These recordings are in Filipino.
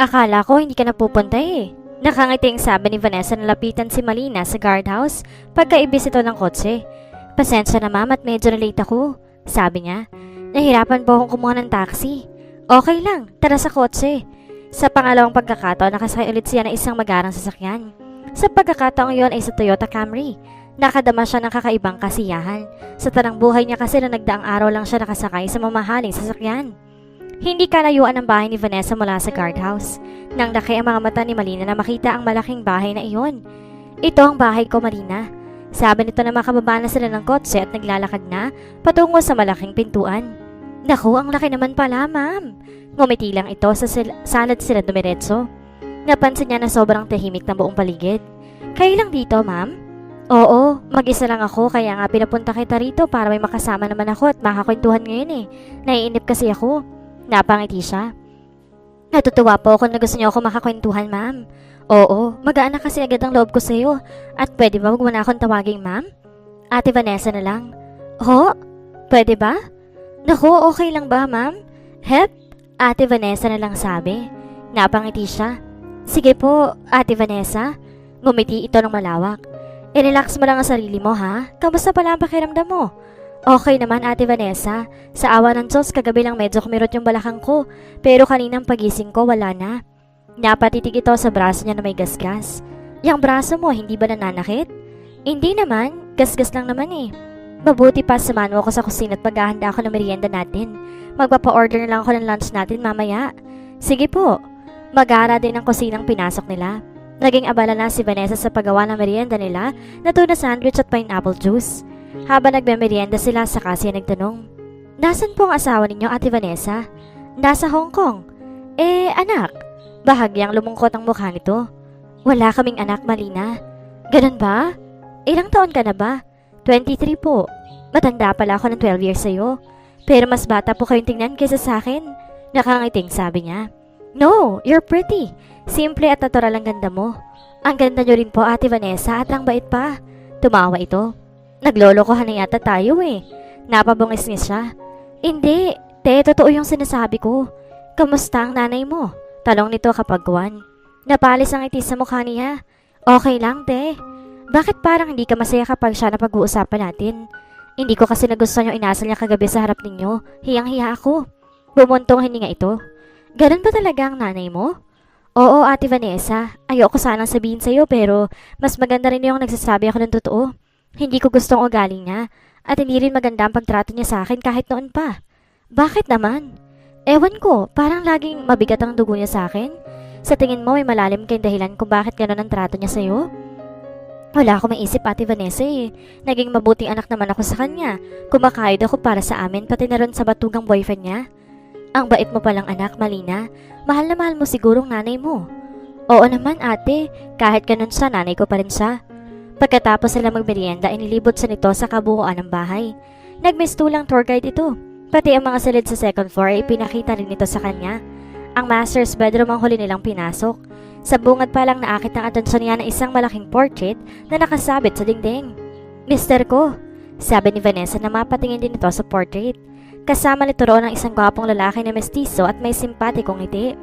Akala ko hindi ka napupunta eh. Nakangiting sabi ni Vanessa na lapitan si Malina sa guardhouse pagkaibis ito ng kotse. Pasensya na ma'am at medyo late ako, sabi niya. Nahirapan po akong kumuha ng taxi. Okay lang, tara sa kotse. Sa pangalawang pagkakataon nakasakay ulit siya ng isang magarang sasakyan. Sa pagkakataong iyon ay sa Toyota Camry. Nakadama siya ng kakaibang kasiyahan. Sa tanang buhay niya kasi na nagdaang araw lang siya nakasakay sa mamahaling sasakyan. Hindi kalayuan ang bahay ni Vanessa mula sa guardhouse. Nang laki ang mga mata ni Malina na makita ang malaking bahay na iyon. Ito ang bahay ko, Malina. Sabi nito na makababa na sila ng kotse at naglalakad na patungo sa malaking pintuan. Naku, ang laki naman pala, ma'am. Ngumiti lang ito sa salad sila dumiretso. Napansin niya na sobrang tahimik ng buong paligid. Kayo lang dito, ma'am? Oo, mag-isa lang ako kaya nga pinapunta kita rito para may makasama naman ako at makakwentuhan ngayon eh. Naiinip kasi ako. Napangiti siya. Natutuwa po ako na gusto niyo ako makakwentuhan, ma'am. Oo, magaan na kasi agad ang loob ko sa iyo. At pwede ba wag mo na akong tawaging ma'am? Ate Vanessa na lang. Ho? Pwede ba? Naku, okay lang ba, ma'am? Hep? Ate Vanessa na lang sabi. Napangiti siya. Sige po, Ate Vanessa. Ngumiti ito ng malawak. I-relax mo lang ang sarili mo, ha? Kamusta pala ang pakiramdam mo? Okay naman, Ate Vanessa. Sa awa ng Diyos, kagabi lang medyo kumirot yung balakang ko. Pero kaninang pagising ko, wala na. Napatitig ito sa braso niya na may gasgas. Yang braso mo, hindi ba nananakit? Hindi naman, gasgas lang naman eh. Mabuti pa samahan mo ako sa kusina at maghahanda ako ng merienda natin. Magpapa-order na lang ako ng lunch natin mamaya. Sige po. Mag-aara din ang kusinang pinasok nila. Naging abala na si Vanessa sa paggawa ng merienda nila na tuna sandwich at pineapple juice. Habang nagme-merienda sila, saka siya nagtanong, Nasaan po ang asawa ninyo, Ate Vanessa? Nasa Hong Kong. Anak, bahagyang lumungkot ang mukha nito. Wala kaming anak, Malina. Ganun ba? Ilang taon ka na ba? 23 po. Matanda pala ako ng 12 years sa'yo. Pero mas bata po kayong tingnan kaysa sa akin. Nakangiting sabi niya. No, you're pretty. Simple at natural ang ganda mo. Ang ganda nyo rin po, Ate Vanessa, at ang bait pa. Tumawa ito. Naglolokohan na yata tayo eh. Napabungis-ngis siya. Hindi, te, totoo yung sinasabi ko. Kamusta ang nanay mo? Talong nito kapag guwan. Napalis ang itis sa mukha niya. Okay lang, te. Bakit parang hindi ka masaya kapag siya na pag-uusapan natin? Hindi ko kasi nagustuhan yung inasal niya kagabi sa harap ninyo. Hiyang-hiya ako. Bumuntong hininga ito. Ganun ba talaga ang nanay mo? Oo, Ate Vanessa. Ayoko sanang sabihin sa'yo pero mas maganda rin yung nagsasabi ako ng totoo. Hindi ko gustong ugali niya at hindi rin maganda ang pagtrato niya sa akin kahit noon pa. Bakit naman? Ewan ko, parang laging mabigat ang dugo niya sa akin. Sa tingin mo may malalim kayong dahilan kung bakit gano'n ang trato niya sa'yo? Wala ako maisip, Ate Vanessa eh. Naging mabuting anak naman ako sa kanya. Kumakayod ako para sa amin pati na rin sa batugang boyfriend niya. Ang bait mo palang anak, Malina. Mahal na mahal mo sigurong nanay mo. Oo naman, ate. Kahit ganun siya, nanay ko pa rin siya. Pagkatapos sila magmerienda, inilibot sa nito sa kabuuan ng bahay. Nagmistulang tour guide ito. Pati ang mga silid sa second floor ay ipinakita rin ito sa kanya. Ang master's bedroom ang huli nilang pinasok. Sa bungad pa lang naakit ng atensyon niya ng isang malaking portrait na nakasabit sa dingding. Mister ko, sabi ni Vanessa na mapatingin din ito sa portrait. Kasama nito roon ang isang gwapong lalaki na mestizo at may simpatikong ngiti.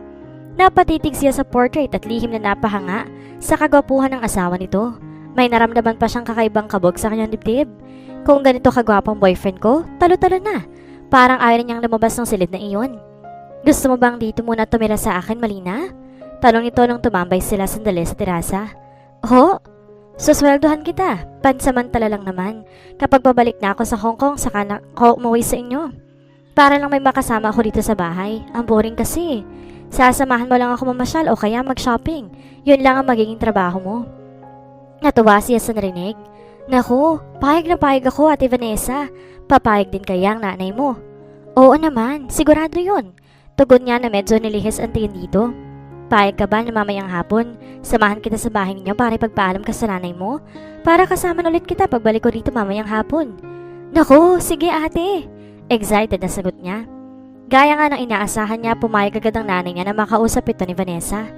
Napatitig siya sa portrait at lihim na napahanga sa kagwapuhan ng asawa nito. May naramdaman pa siyang kakaibang kabog sa kanyang dibdib. Kung ganito kagwapong boyfriend ko, talo-talo na. Parang ayaw niyang lumabas ng silid na iyon. Gusto mo bang dito muna tumira sa akin, Malina? Tanong ito nung tumambay sila sandali sa terasa. Ho? Susweldohan kita. Pansamantala lang naman. Kapag babalik na ako sa Hong Kong, saka na ako umuwi sa inyo. Para lang may makasama ako dito sa bahay. Ang boring kasi. Sasamahan mo lang ako mamasyal o kaya mag-shopping. Yun lang ang magiging trabaho mo. Natuwa siya sa narinig. Naku, payag na payag ako, Ate Vanessa. Papayag din kaya ang nanay mo. Oo naman, sigurado yun. Tugon niya na medyo nilihis ang tingin dito. Payag ka ba na mamayang hapon? Samahan kita sa bahay ninyo para ipagpaalam ka sa nanay mo? Para kasama ulit kita pagbalik ko rito mamayang hapon. Naku, sige ate. Excited na sagot niya. Gaya nga ng inaasahan niya, pumayag agad ang nanay niya na makausap ito ni Vanessa.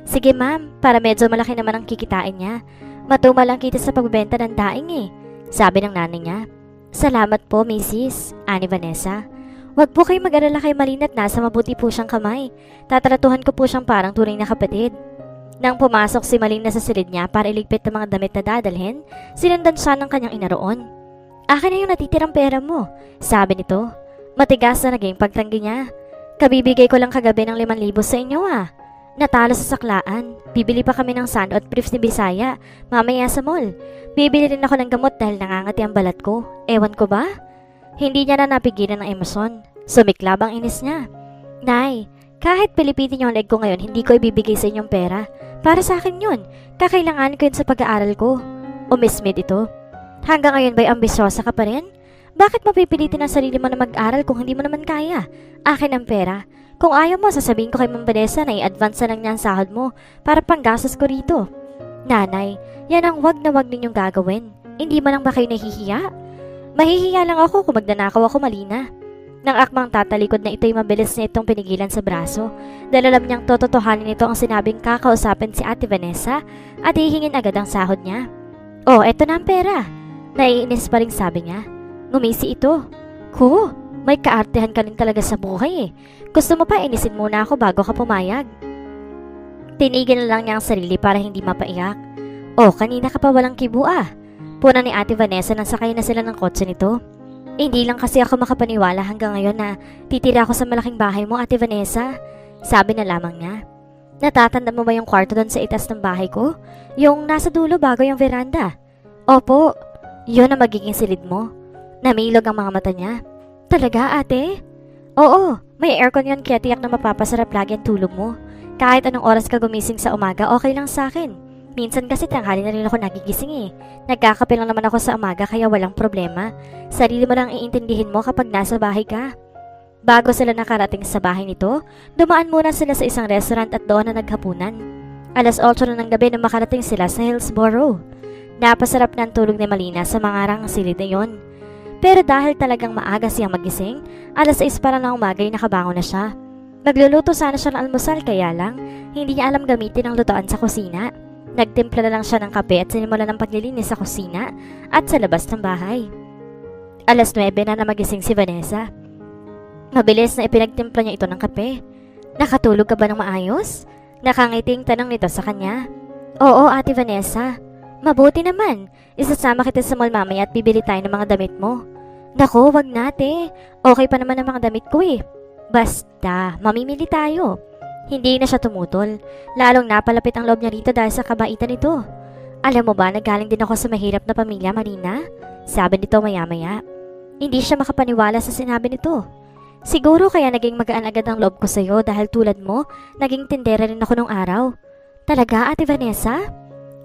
Sige ma'am, para medyo malaki naman ang kikitain niya. Matumal lang kita sa pagbebenta ng daing eh, sabi ng nanay niya. Salamat po, Mrs. Ani Vanessa. Wag po kayo mag-alala kay Malina at nasa mabuti po siyang kamay. Tatratuhan ko po siyang parang tunay na kapatid. Nang pumasok si Malina sa silid niya para iligpit ng mga damit na dadalhin, sinundan siya ng kanyang inaroon. Akin na yung natitirang pera mo, sabi nito. Matigas na naging pagtanggi niya. Kabibigay ko lang kagabi ng 5,000 sa inyo Natalo sa saklaan. Bibili pa kami ng sando at briefs ni Bisaya, mamaya sa mall. Bibili rin ako ng gamot dahil nangangati ang balat ko. Ewan ko ba? Hindi niya na napigilan ng emosyon. Sumiklab ang inis niya. Nay, kahit pilipitin yung leg ko ngayon, hindi ko ibibigay sa inyong pera. Para sa akin yun. Kakailangan ko yun sa pag-aaral ko. Umismid ito. Hanggang ngayon ba'y ambisyosa ka pa rin? Bakit mo pipilitin ang sarili mo na mag-aral kung hindi mo naman kaya? Akin ang pera. Kung ayaw mo, sasabihin ko kay Ma'am Vanessa na i-advance na lang niya ang sahod mo para panggastos ko rito. Nanay, yan ang wag na wag ninyong gagawin. Hindi man lang ba kayo nahihiya? Mahihiya lang ako kung magnanakaw ako, Malina. Nang akmang tatalikod na ito'y mabilis na itong pinigilan sa braso. Dahil alam niyang tototohanin nito ang sinabing kakausapin si Ate Vanessa at hihingin agad ang sahod niya. Oh, eto na ang pera. Naiinis pa rin sabi niya. Ngumisi ito. Ko, may kaartehan ka rin talaga sa buhay Gusto mo pa inisin muna ako bago ka pumayag. Tinigil na lang niya ang sarili para hindi mapaiyak. Oh, kanina ka pa walang kibu Puna ni Ate Vanessa nang sakay na sila ng kotse nito. Hindi lang kasi ako makapaniwala hanggang ngayon na titira ako sa malaking bahay mo, Ate Vanessa. Sabi na lamang niya. Natatanda mo ba yung kwarto doon sa itas ng bahay ko? Yung nasa dulo bago yung veranda? Opo, yun ang magiging silid mo. Namilog ang mga mata niya. Talaga, ate? Oo, may aircon yun kaya tiyak na mapapasarap lagi ang tulog mo. Kahit anong oras ka gumising sa umaga, okay lang sa akin. Minsan kasi tanghali na rin ako nagigising Nagkakape lang naman ako sa umaga kaya walang problema. Sarili mo lang iintindihin mo kapag nasa bahay ka. Bago sila nakarating sa bahay nito, dumaan muna sila sa isang restaurant at doon na naghapunan. 8:00 na ng gabi na makarating sila sa Hillsborough. Napasarap na ang tulog ni Malina sa mangarang silid na yon. Pero dahil talagang maaga siyang magising, 6:00 para ng umaga ay nakabangon na siya. Nagluluto sana siya ng almusal kaya lang, hindi niya alam gamitin ang lutoan sa kusina. Nagtimpla na lang siya ng kape at sinimula ng paglilinis sa kusina at sa labas ng bahay. 9:00 na magising si Vanessa. Mabilis na ipinagtimpla niya ito ng kape. Nakatulog ka ba ng maayos? Nakangiting tanong nito sa kanya. Oo, Ate Vanessa. Mabuti naman. Isasama kita sa mall mamaya at bibili tayo ng mga damit mo. Naku, wag nate. Okay pa naman ang mga damit ko Basta, mamimili tayo. Hindi na siya tumutol. Lalong napalapit ang loob niya rito dahil sa kabaitan nito. Alam mo ba, nagaling din ako sa mahirap na pamilya, Marina? Sabi nito maya-maya. Hindi siya makapaniwala sa sinabi nito. Siguro kaya naging magaan agad ang loob ko sa'yo dahil tulad mo, naging tindera rin ako nung araw. Talaga, Ate Vanessa?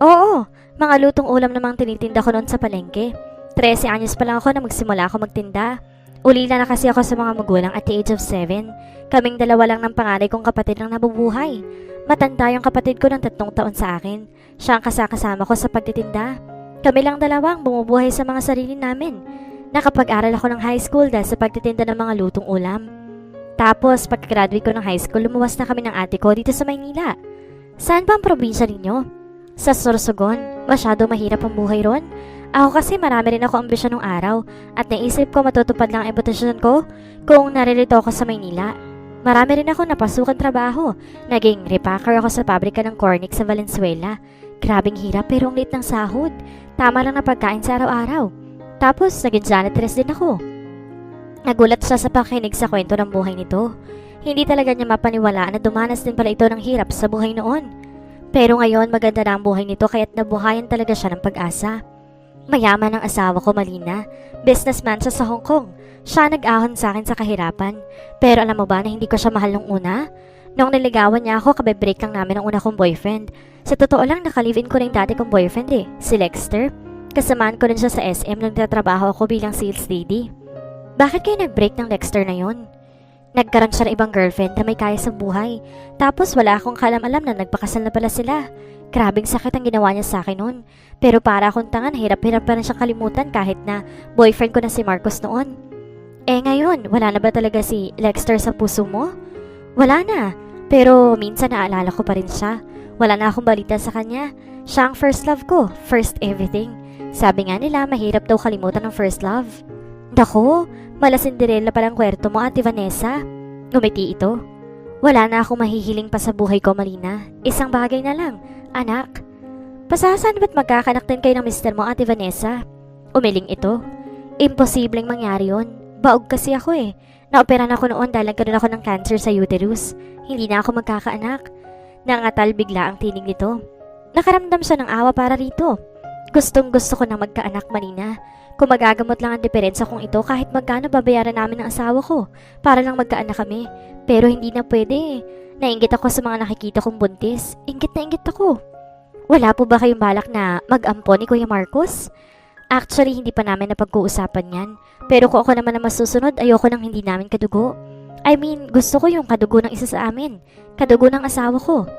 Oo, mga lutong ulam namang tinitinda ko noon sa palengke. 13 anyos pa lang ako na magsimula ako magtinda. Ulila na kasi ako sa mga magulang at the age of 7. Kaming dalawa lang ng panganay kong kapatid ang nabubuhay. Matanda yung kapatid ko ng 3 taon sa akin. Siya ang kasakasama ko sa pagtitinda. Kami lang dalawa ang bumubuhay sa mga sarili namin. Nakapag-aral ako ng high school dahil sa pagtitinda ng mga lutong ulam. Tapos, pagka-graduate ko ng high school, lumuwas na kami ng ate ko dito sa Maynila. Saan ba ang probinsya ninyo? Sa Sorsogon. Masyado mahirap ang buhay ron. Ako kasi marami rin ako ambisyon nung araw at naisip ko matutupad lang ang imbitasyon ko kung naririto ako sa Maynila. Marami rin ako napasukan trabaho. Naging repacker ako sa pabrika ng Cornix sa Valenzuela. Grabing hirap pero ang liit ng sahod. Tama lang na pagkain sa araw-araw. Tapos naging janitress din ako. Nagulat siya sa pakinig sa kwento ng buhay nito. Hindi talaga niya mapaniwalaan na dumanas din pala ito ng hirap sa buhay noon. Pero ngayon maganda na ang buhay nito kaya't nabuhayan talaga siya ng pag-asa. Mayaman ang asawa ko, Malina. Businessman siya sa Hong Kong. Siya nag-ahon sa akin sa kahirapan. Pero alam mo ba na hindi ko siya mahal nung una? Nung niligawan niya ako, kabe-break lang namin ang una kong boyfriend. Sa totoo lang, nakalive-in ko rin dati kong boyfriend si Lexter. Kasamaan ko rin siya sa SM nung nagtatrabaho ako bilang sales lady. Bakit kayo nag-break ng Lexter na yon? Nagkaroon siya ng ibang girlfriend na may kaya sa buhay. Tapos wala akong kalam-alam na nagpakasal na pala sila. Grabing sakit ang ginawa niya sa akin noon. Pero para akong tangan, hirap-hirap pa rin siyang kalimutan kahit na boyfriend ko na si Marcos noon. Ngayon, wala na ba talaga si Lexter sa puso mo? Wala na. Pero minsan naalala ko pa rin siya. Wala na akong balita sa kanya. Siya ang first love ko, first everything. Sabi nga nila, mahirap daw kalimutan ng first love. Naku, mala Cinderella palang kwerto mo, Ate Vanessa. Ngumiti ito. Wala na akong mahihiling pa sa buhay ko, Malina. Isang bagay na lang, anak. Pasasan ba't magkakanak din kayo ng mister mo, Ate Vanessa? Umiling ito. Imposibleng mangyari yun. Baog kasi ako eh. Naoperan ako noon dahil nagkaroon ako ng cancer sa uterus. Hindi na ako magkakaanak. Nangatal bigla ang tinig nito. Nakaramdam siya ng awa para rito. Gustong gusto ko nang magkaanak, Malina. Kung magagamot lang ang diferensya kong ito, kahit magkano babayaran namin ng asawa ko para lang magkaanak kami. Pero hindi na pwede. Nainggit ako sa mga nakikita kong buntis. Inggit na inggit ako. Wala po ba kayong balak na mag-ampon ni Kuya Marcos? Actually, hindi pa namin napag-uusapan yan. Pero kung ako naman na masusunod, ayoko nang hindi namin kadugo. I mean, gusto ko yung kadugo ng isa sa amin. Kadugo ng asawa ko.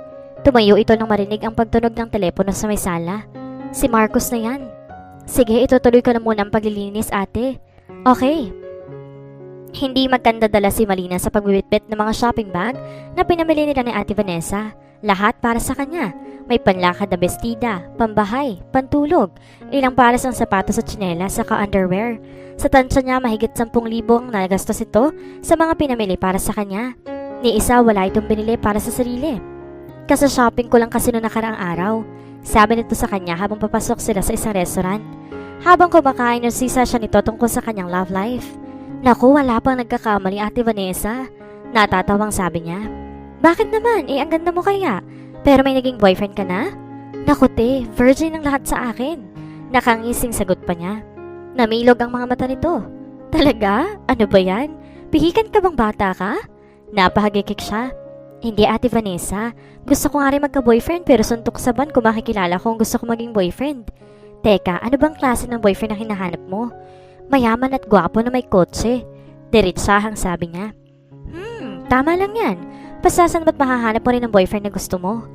Tumayo ito nang marinig ang pagtunog ng telepono sa may sala. Si Marcos na yan. Sige, itutuloy ko na muna ang paglilinis, ate. Okay. Hindi magkandadala si Malina sa pagbibitbit ng mga shopping bag na pinamili nila ni Ate Vanessa. Lahat para sa kanya. May panlakad na bestida, pambahay, pantulog, ilang pares ng sapatos at tsinelas saka underwear. Sa tansya niya mahigit 10,000 ang nagastos ito sa mga pinamili para sa kanya. Ni isa wala itong binili para sa sarili. Kasi shopping ko lang kasi noong nakaraang araw. Sabi nito sa kanya habang papasok sila sa isang restaurant. Habang kumakain yung sisa siya nito tungkol sa kanyang love life. Naku, wala pang nagkakamali, Ate Vanessa. Natatawang sabi niya. Bakit naman? Ang ganda mo kaya. Pero may naging boyfriend ka na? Naku te, virgin ang lahat sa akin. Nakangising sagot pa niya. Namilog ang mga mata nito. Talaga? Ano ba yan? Pihikan ka bang bata ka? Napahagikik siya. Hindi, Ate Vanessa. Gusto ko nga rin magka-boyfriend pero suntok sa ban kung makikilala ko kung gusto ko maging boyfriend. Teka, ano bang klase ng boyfriend ang hinahanap mo? Mayaman at gwapo na may kotse. Diritsahang sabi niya. Tama lang yan. Pasasan ba't mahahanap mo rin ng boyfriend na gusto mo?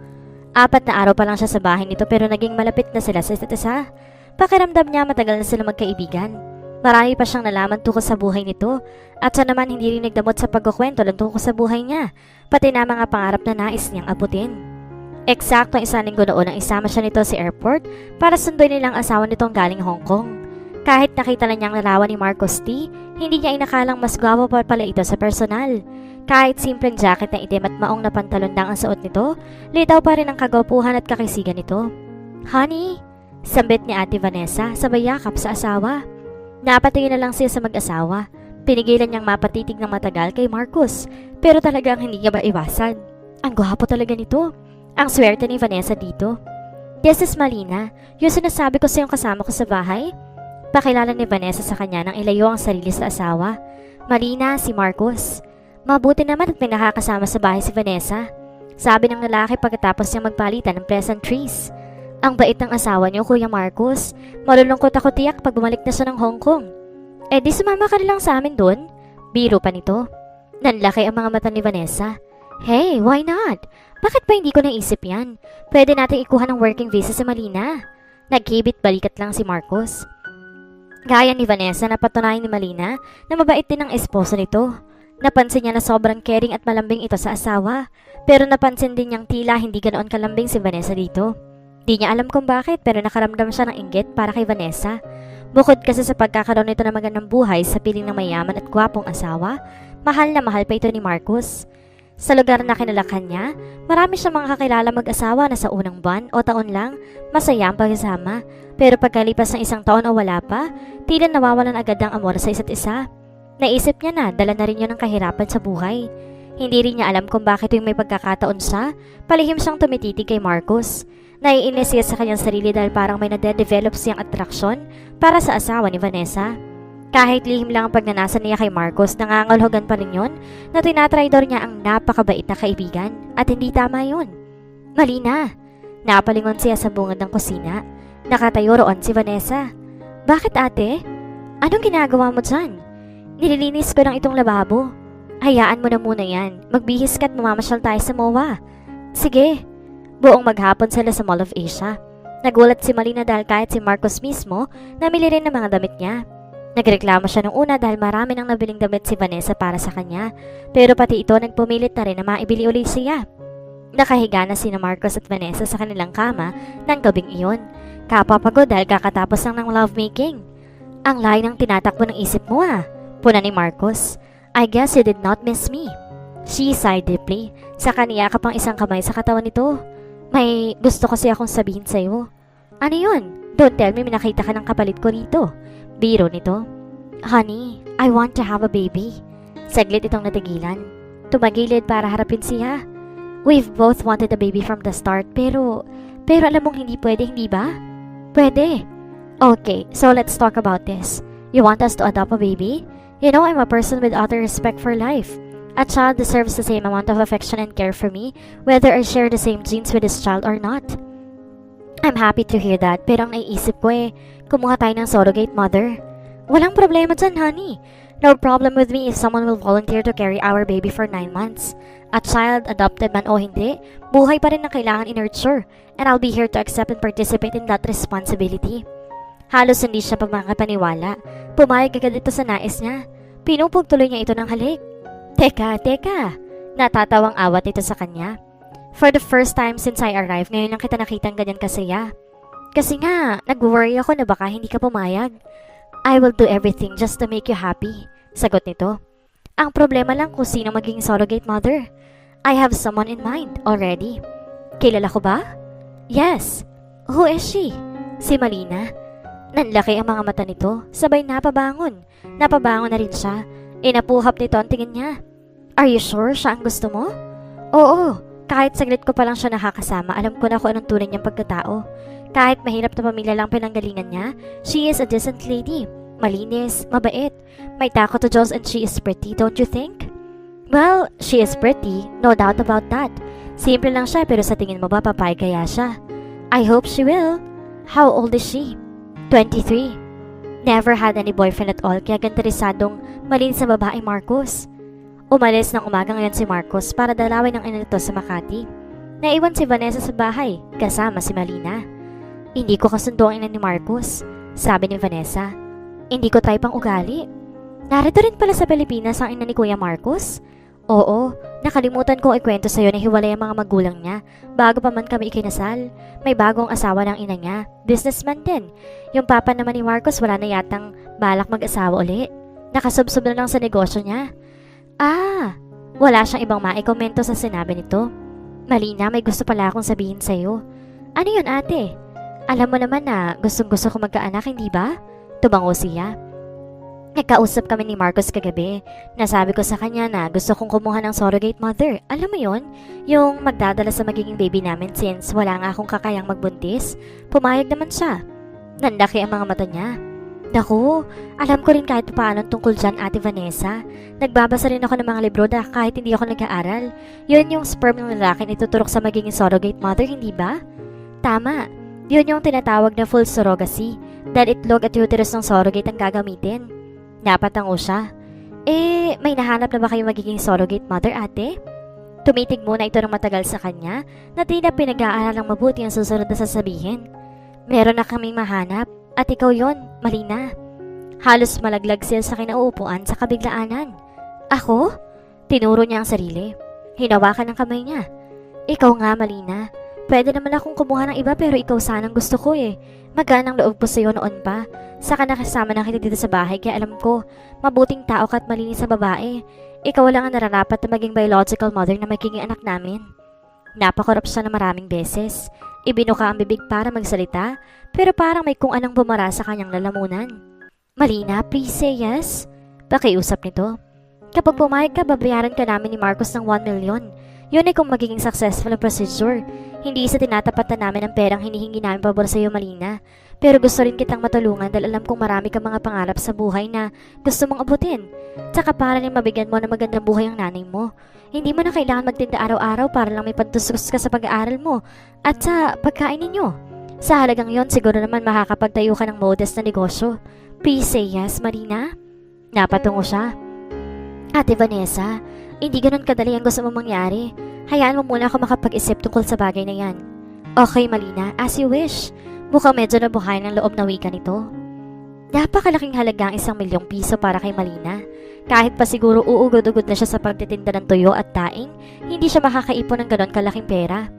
4 na araw pa lang siya sa bahay nito pero naging malapit na sila sa isa't isa. Pakiramdam niya matagal na sila magkaibigan. Marami pa siyang nalaman tungkol sa buhay nito at siya naman hindi rin nagdamot sa pagkukwento lang tungkol sa buhay niya, pati na mga pangarap na nais niyang abutin. Eksakto ang 1 linggo noon ang isama siya nito sa airport para sunduin nilang asawa nitong galing Hong Kong. Kahit nakita na niyang larawan ni Marcos T, hindi niya inakalang mas gwapo pa pala ito sa personal. Kahit simpleng jacket na itim at maong na pantalon lang ang suot nito, litaw pa rin ang kagwapuhan at kakisigan nito. Honey, sambit ni Ate Vanessa sabay yakap sa asawa. Napatingin na lang siya sa mag-asawa. Pinigilan niyang mapatitig ng matagal kay Marcos, pero talagang hindi niya maiwasan. Ang gwapo talaga nito. Ang swerte ni Vanessa dito. This is Malina, yung sinasabi ko sa yung kasama ko sa bahay. Pakilala ni Vanessa sa kanya nang ilayo ang sarili sa asawa. Malina, si Marcos. Mabuti naman at may nakakasama sa bahay si Vanessa. Sabi ng lalaki pagkatapos niyang magpalitan ng present trees. Ang bait ng asawa niyo, Kuya Marcos. Malulungkot ako tiyak pag bumalik na siya ng Hong Kong. Eh di sumama ka na lang sa amin doon. Biro pa nito. Nanlaki ang mga mata ni Vanessa. Hey, why not? Bakit ba hindi ko naisip yan? Pwede natin ikuha ng working visa sa Malina. Naghibit balikat lang si Marcos. Gaya ni Vanessa, napatunayan ni Malina na mabait din ang esposo nito. Napansin niya na sobrang caring at malambing ito sa asawa. Pero napansin din niyang tila hindi ganoon kalambing si Vanessa dito. Di niya alam kung bakit pero nakaramdam siya ng inggit para kay Vanessa. Bukod kasi sa pagkakaroon nito ng magandang buhay sa piling ng mayaman at gwapong asawa, mahal na mahal pa ito ni Marcos. Sa lugar na kinalakan niya, marami siyang mga kakilala mag-asawa na sa unang buwan o taon lang, masaya ang pagsasama. Pero pagkalipas ng 1 taon o wala pa, tila nawawalan agad ang amor sa isa't isa. Naisip niya na dala na rin yun ng kahirapan sa buhay. Hindi rin niya alam kung bakit yung may pagkakataon siya, palihim siyang tumititig kay Marcos. Naiinis siya sa kanyang sarili dahil parang may nade-develop siyang atraksyon para sa asawa ni Vanessa. Kahit lihim lang ang pagnanasa niya kay Marcos, nangangahulugan pa rin yun na tinatraidor niya ang napakabait na kaibigan at hindi tama yun. Malina, napalingon siya sa bungad ng kusina. Nakatayo roon si Vanessa. Bakit ate? Anong ginagawa mo dyan? Nililinis ko lang itong lababo. Hayaan mo na muna yan. Magbihis ka at mamamasyal tayo sa MOA. Sige. Buong maghapon sila sa Mall of Asia. Nagulat si Malina dahil kahit si Marcos mismo, namili rin ng mga damit niya. Nagreklamo siya nung una dahil marami nang nabiling damit si Vanessa para sa kanya. Pero pati ito nagpumilit na rin na maibili ulit siya. Nakahiga na sina Marcos at Vanessa sa kanilang kama ng gabing iyon. Kapapagod dahil kakatapos lang ng lovemaking. Ang layo ng tinatakbo ng isip mo ah, puna ni Marcos. I guess you did not miss me. She sighed deeply. Saka niyakap ang isang kamay sa katawan nito. May gusto kasi akong sabihin sa'yo. Ano yun? Don't tell me nakita ka ng kapalit ko rito. Biro nito. Honey, I want to have a baby. Saglit itong natigilan. Tumagilid para harapin siya. We've both wanted a baby from the start pero alam mong hindi pwede, hindi ba? Pwede. Okay, so let's talk about this. You want us to adopt a baby? You know I'm a person with utter respect for life. A child deserves the same amount of affection and care for me whether I share the same genes with this child or not. I'm happy to hear that pero ang naiisip ko kumuha tayo ng surrogate mother. Walang problema dyan, honey. No problem with me if someone will volunteer to carry our baby for 9 months. A child, adopted man o hindi, buhay pa rin na kailangan i-nurture and I'll be here to accept and participate in that responsibility. Halos hindi siya makapaniwala. Pumayag agad ito sa nais niya. Pinupog tuloy niya ito ng halik. Teka. Natatawang awat ito sa kanya. For the first time since I arrived, ngayon lang kita nakitang ganyan kasaya. Kasi nga, nag-worry ako na baka hindi ka pumayag. I will do everything just to make you happy. Sagot nito. Ang problema lang kung sino maging surrogate mother. I have someone in mind already. Kilala ko ba? Yes. Who is she? Si Malina. Nanlaki ang mga mata nito. Sabay napabangon. Napabangon na rin siya. Inapuhap nito ang tingin niya. Are you sure siya ang gusto mo? Oo. Kahit saglit ko pa lang siya nakakasama, alam ko na kung anong tunay niyang pagkatao. Kahit mahirap na pamilya lang pinanggalingan niya, she is a decent lady. Malinis, mabait, may takot to Diyos and she is pretty, don't you think? Well, she is pretty, no doubt about that. Simple lang siya pero sa tingin mo ba papayag kaya siya? I hope she will. How old is she? 23. Never had any boyfriend at all kaya ganterisadong malinis na babae Marcos. Umalis ng umaga ngayon si Marcos para dalawin ang ina nito sa Makati. Naiwan si Vanessa sa bahay kasama si Malina. Hindi ko kasundo ang ina ni Marcos, sabi ni Vanessa. Hindi ko type ang ugali. Narito rin pala sa Pilipinas ang ina ni Kuya Marcos? Oo, nakalimutan kong ikwento sa'yo na hiwalay ang mga magulang niya bago pa man kami ikinasal. May bagong asawa ng ina niya, businessman din. Yung papa naman ni Marcos wala na yatang balak mag-asawa uli. Nakasubsob na lang sa negosyo niya. Ah, wala siyang ibang maikomento sa sinabi nito. Malina, may gusto pala akong sabihin sa'yo. Ano yun ate? Alam mo naman na gustong-gusto ko magkaanak, hindi ba? Tumango siya. Nagkausap kami ni Marcos kagabi. Nasabi ko sa kanya na gusto kong kumuha ng surrogate mother. Alam mo yon? Yung magdadala sa magiging baby namin since wala nga akong kakayang magbuntis. Pumayag naman siya. Nandaki ang mga mata niya. Naku, alam ko rin kahit paano tungkol dyan, Ate Vanessa. Nagbabasa rin ako ng mga libro na kahit hindi ako nag-aaral. Yun yung sperm ng lalaki na ituturok sa magiging surrogate mother, hindi ba? Tama. Yun yung tinatawag na full surrogacy dahil itlog at uterus ng surrogate ang gagamitin. Napatango siya. May nahanap na ba kayo magiging surrogate mother, ate? Tumitig muna ito ng matagal sa kanya na tila pinag-aaral ng mabuti ang susunod na sasabihin. Meron na kaming mahanap at ikaw yon, Malina. Halos malaglag siya sa kinauupuan sa kabiglaanan. Ako? Tinuro niya ang sarili. Hinawakan ng kamay niya. Ikaw nga, Malina. Pwede naman akong kumuha ng iba pero ikaw sanang gusto ko Magaan ang loob ko sa'yo noon pa. Saka nakasama na kita dito sa bahay kaya alam ko, mabuting tao ka at malinis na babae. Ikaw lang ang nararapat na maging biological mother na magiging anak namin. Napakorap siya na maraming beses. Ibinuka ang bibig para magsalita pero parang may kung anong bumara sa kanyang lalamunan. Malina, please say yes. Pakiusap nito. Kapag pumayag ka, babayaran ka namin ni Marcos ng 1 million. Yun ay kung magiging successful ang procedure. Hindi isa tinatapatan namin ang perang hinihingi namin pabor sa iyo, Malina. Pero gusto rin kitang matulungan dahil alam kong marami kang mga pangarap sa buhay na gusto mong abutin. Tsaka para rin mabigyan mo ng magandang buhay ang nanay mo. Hindi mo na kailangan magtinda araw-araw para lang may pantustos ka sa pag-aaral mo at sa pagkain ninyo. Sa halagang yon, siguro naman makakapagtayo ka ng modest na negosyo. Please say yes, Marina. Napatungo siya. Ate Vanessa, hindi ganun kadali ang gusto mong mangyari. Hayaan mo muna ako makapag-isip tungkol sa bagay na yan. Okay, Malina, as you wish. Mukhang medyo nabuhay ng loob na wika nito. Napakalaking halaga ang 1 milyong piso para kay Malina. Kahit pa siguro uugod-ugod na siya sa pagtitinda ng tuyo at taing, hindi siya makakaipon ng ganon kalaking pera.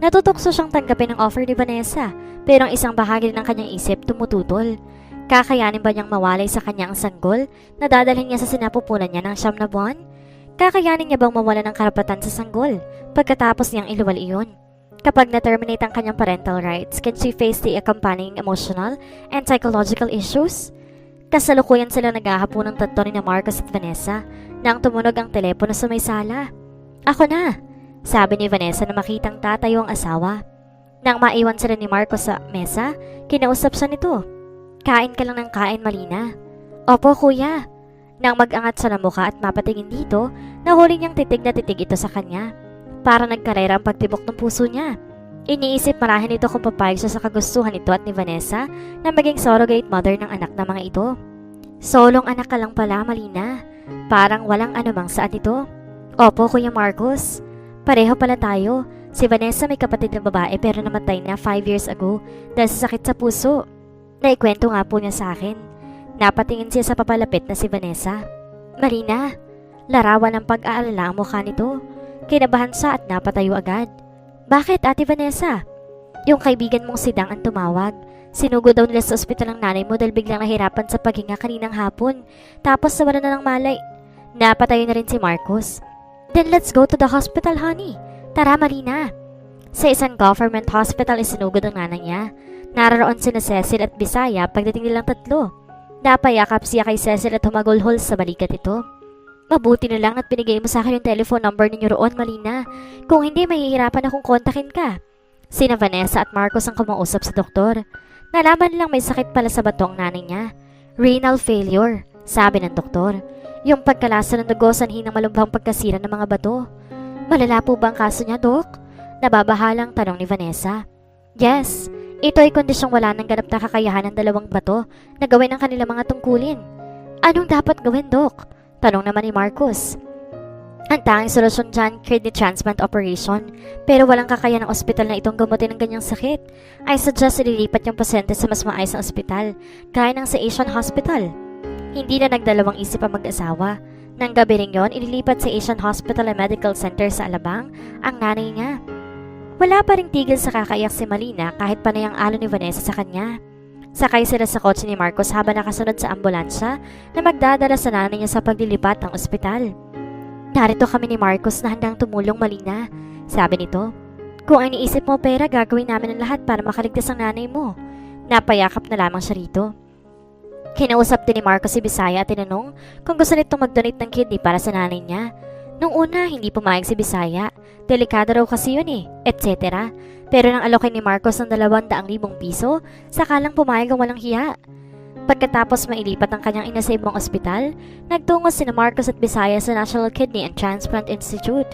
Natutokso siyang tanggapin ang offer ni Vanessa, pero ang isang bahagi ng kanyang isip tumututol. Kakayanin ba niyang mawalay sa kanya ang sanggol na dadalhin niya sa sinapupunan niya ng 9 na buwan? Kakayanin niya bang mawala ng karapatan sa sanggol pagkatapos niyang iluwal iyon? Kapag na-terminate ang kanyang parental rights, can she face the accompanying emotional and psychological issues? Kasalukuyan sila naghahapo ng tatlo ni Marcos at Vanessa nang tumunog ang telepono sa may sala. "Ako na," sabi ni Vanessa na makitang tatayo ang asawa. Nang maiwan sila ni Marcos sa mesa, kinausap siya nito. "Kain ka lang ng kain, Malina." "Opo, kuya." Nang mag-angat siya ng mukha at mapatingin dito, nahuli niyang titig na titig ito sa kanya. Para nagkarera ang pagtibok ng puso niya. Iniisip marahil ito kung papayag siya sa kagustuhan nito at ni Vanessa na maging surrogate mother ng anak na mga ito. "Solong anak ka lang pala, Malina. Parang walang anumang saan ito." "Opo, Kuya Marcos. Pareho pala tayo. Si Vanessa may kapatid na babae pero namatay na 5 years ago dahil sa sakit sa puso. Naikwento nga po niya sa akin." Napatingin siya sa papalapit na si Vanessa. "Marina," larawan ng pag-aalala ang mukha nito. Kinabahan siya at napatayo agad. "Bakit, Ate Vanessa?" "Yung kaibigan mong si Dang ang tumawag. Sinugo daw nila sa ospital ng nanay mo dahil biglang nahirapan sa paghinga kaninang hapon. Tapos nawala na ng malay." Napatayo na rin si Marcos. "Then let's go to the hospital, honey. Tara, Marina." Sa isang government hospital isinugod ang nanay niya. Naroon sina Cecil at Bisaya pagdating nilang tatlo. Napayakap siya kay Cecil at humagulhol sa balikat ito. "Mabuti na lang at pinigay mo sa akin yung telephone number ninyo roon, Malina. Kung hindi, mahihirapan akong kontakin ka." Sina Vanessa at Marcos ang kumausap sa doktor. Nalaman nilang may sakit pala sa bato ang nanay niya. "Renal failure," sabi ng doktor. Yung pagkalasa ng dugo sanhi ng malubhang pagkasira ng mga bato. "Malala po ba ang kaso niya, Dok?" Nababahalang tanong ni Vanessa. "Yes. Ito ay kondisyong wala ng ganap na kakayahan ng dalawang bato na gawin ang kanilang mga tungkulin." "Anong dapat gawin, Dok?" tanong naman ni Marcos. "Ang tanging solusyon dyan, kidney transplant operation. Pero walang kakayahan ng ospital na itong gamutin ng ganyang sakit. I suggest ililipat yung pasyente sa mas maayos na ospital, gaya ng sa Asian Hospital." Hindi na nagdalawang isip ang mag-asawa. Nang gabi rin yon, ililipat sa Asian Hospital and Medical Center sa Alabang ang nanay niya. Wala pa ring tigil sa kakaiyak si Malina kahit panay ang alo ni Vanessa sa kanya. Sakay sila sa kotse ni Marcos habang nakasunod sa ambulansya na magdadala sa nanay niya sa paglilipat ng ospital. "Narito kami ni Marcos na handang tumulong, Malina," sabi nito. "Kung ang iniisip mo pera, gagawin namin ang lahat para makaligtas ang nanay mo." Napayakap na lamang siya rito. Kinausap din ni Marcos si Bisaya at tinanong kung gusto nitong mag-donate ng kidney para sa nanay niya. Nung una, hindi pumayag si Bisaya. Delikado raw kasi yun etc. Pero nang alokin ni Marcos ng 200,000 piso, sakalang pumayag ang walang hiya. Pagkatapos mailipat ang kanyang ina sa ibang ospital, nagtungo sina Marcos at Bisaya sa National Kidney and Transplant Institute.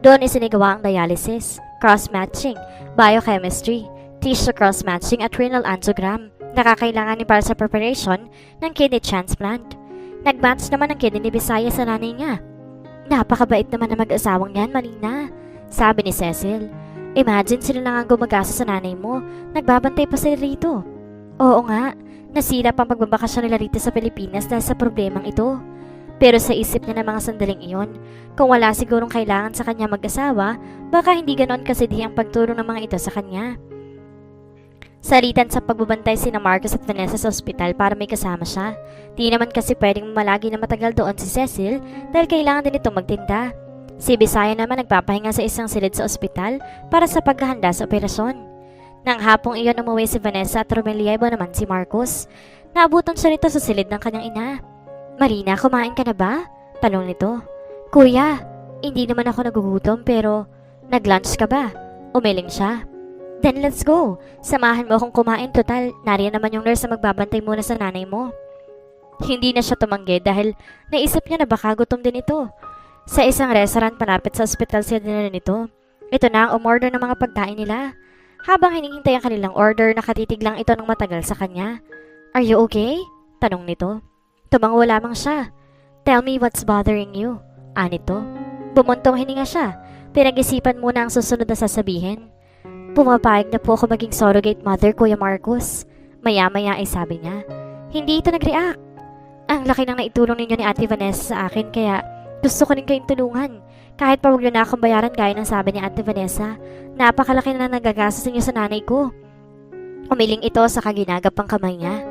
Doon isinagawa ang dialysis, cross-matching, biochemistry, tissue cross-matching at renal angiogram na kakailanganin para sa preparation ng kidney transplant. Nag-match naman ang kidney ni Bisaya sa nanay niya. "Napakabait naman na mag-asawang yan, Malina," sabi ni Cecil. "Imagine sila lang ang gumagasa sa nanay mo, nagbabantay pa sila rito." "Oo nga, nasira pang pagbabakasyon nila rito sa Pilipinas dahil sa problemang ito." Pero sa isip niya ng mga sandaling iyon, kung wala sigurong kailangan sa kanya mag-asawa, baka hindi ganon kasidi ang pagtulong ng mga ito sa kanya. Salitan sa pagbabantay sina Marcos at Vanessa sa ospital para may kasama siya. Di naman kasi pwedeng malagi na matagal doon si Cecil dahil kailangan din itong magtinda. Si Bisaya naman nagpapahinga sa isang silid sa ospital para sa paghahanda sa operasyon. Nang hapong iyon umuwi si Vanessa at Romeliebo naman si Marcos. Naabutan siya nito sa silid ng kanyang ina. "Marina, kumain ka na ba?" tanong nito. "Kuya, hindi naman ako nagugutom pero nag-lunch ka ba?" Umiling siya. "Then let's go. Samahan mo akong kumain, total nariyan naman yung nurse na magbabantay muna sa nanay mo." Hindi na siya tumanggi dahil naisip niya na baka gutom din ito. Sa isang restaurant palapit sa ospital siya dinala nito. Ito na ang umorder ng mga pagkain nila. Habang hinihintay ang kanilang order, nakatitig lang ito ng matagal sa kanya. "Are you okay?" tanong nito. Tumango lamang siya. "Tell me what's bothering you," anito. Bumuntong hininga siya. Pinag-isipan muna ang susunod na sasabihin. "Pumapayag na po ako maging surrogate mother, Kuya Marcos." Maya-maya ay sabi niya. Hindi ito nag-react. "Ang laki nang naitulong ninyo ni Ate Vanessa sa akin kaya gusto ko rin kayong tulungan. Kahit pa huwag nyo na akong bayaran gaya ng sabi ni Ate Vanessa, napakalaki na nagagastos niyo sa nanay ko." Umiling ito sa kaginagap ang kamay niya.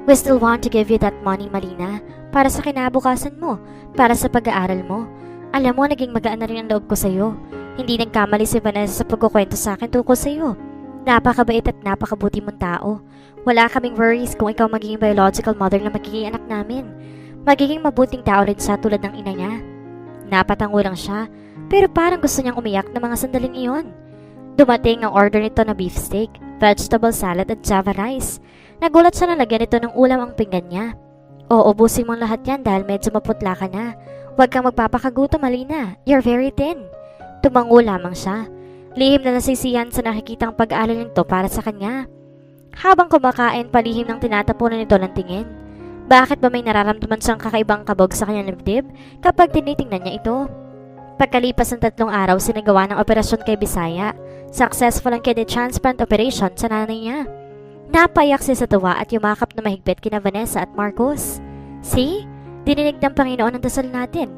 We still want to give you that money, Malina, para sa kinabukasan mo, para sa pag-aaral mo. Alam mo, naging magaan na rin ang loob ko sa'yo. Hindi nagkamali si Vanessa sa pagkukwento sa akin tungkol sa'yo. Napakabait at napakabuti mong tao. Wala kaming worries kung ikaw magiging biological mother na magiging anak namin. Magiging mabuting tao rin siya tulad ng ina niya. Napatango lang siya, pero parang gusto niyang umiyak ng mga sandaling iyon. Dumating ang order nito na beefsteak, vegetable salad at java rice. Nagulat siya na lagyan nito ng ulam ang pinggan niya. Uubusin mo lahat yan dahil medyo maputla ka na. Huwag kang magpapakagutom, Malina. You're very thin. Tumango lamang siya. Lihim na nasisiyan sa nakikitang pag-aalala nito para sa kanya. Habang kumakain, palihim ng tinatapunan nito ng tingin. Bakit ba may nararamdaman siyang kakaibang kabog sa kanyang dibdib kapag tinitingnan niya ito? Pagkalipas ng 3 araw, sinagawa ng operasyon kay Bisaya. Successful ang kidney transplant operation sa nanay niya. Napayak siya sa tuwa at yumakap na mahigpit kina Vanessa at Marcos. See? Dininig ng Panginoon ang dasal natin.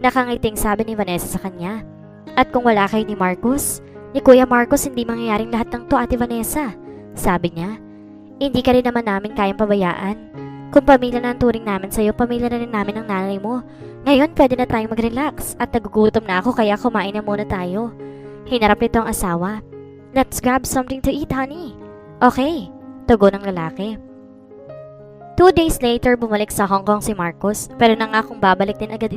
Nakangiting sabi ni Vanessa sa kanya. At kung wala kayo ni Marcos, ni Kuya Marcos, hindi mangyayaring lahat ng to, Ate Vanessa. Sabi niya, hindi ka rin naman namin kayang pabayaan. Kung pamilya na ang turing namin sa'yo, pamilya na rin namin ang nanay mo. Ngayon, pwede na tayong mag-relax at nagugutom na ako kaya kumain na muna tayo. Hinarap nito ang asawa. Let's grab something to eat, honey. Okay, tugon ng lalaki. 2 days later, bumalik sa Hong Kong si Marcos pero nangakong babalik din agad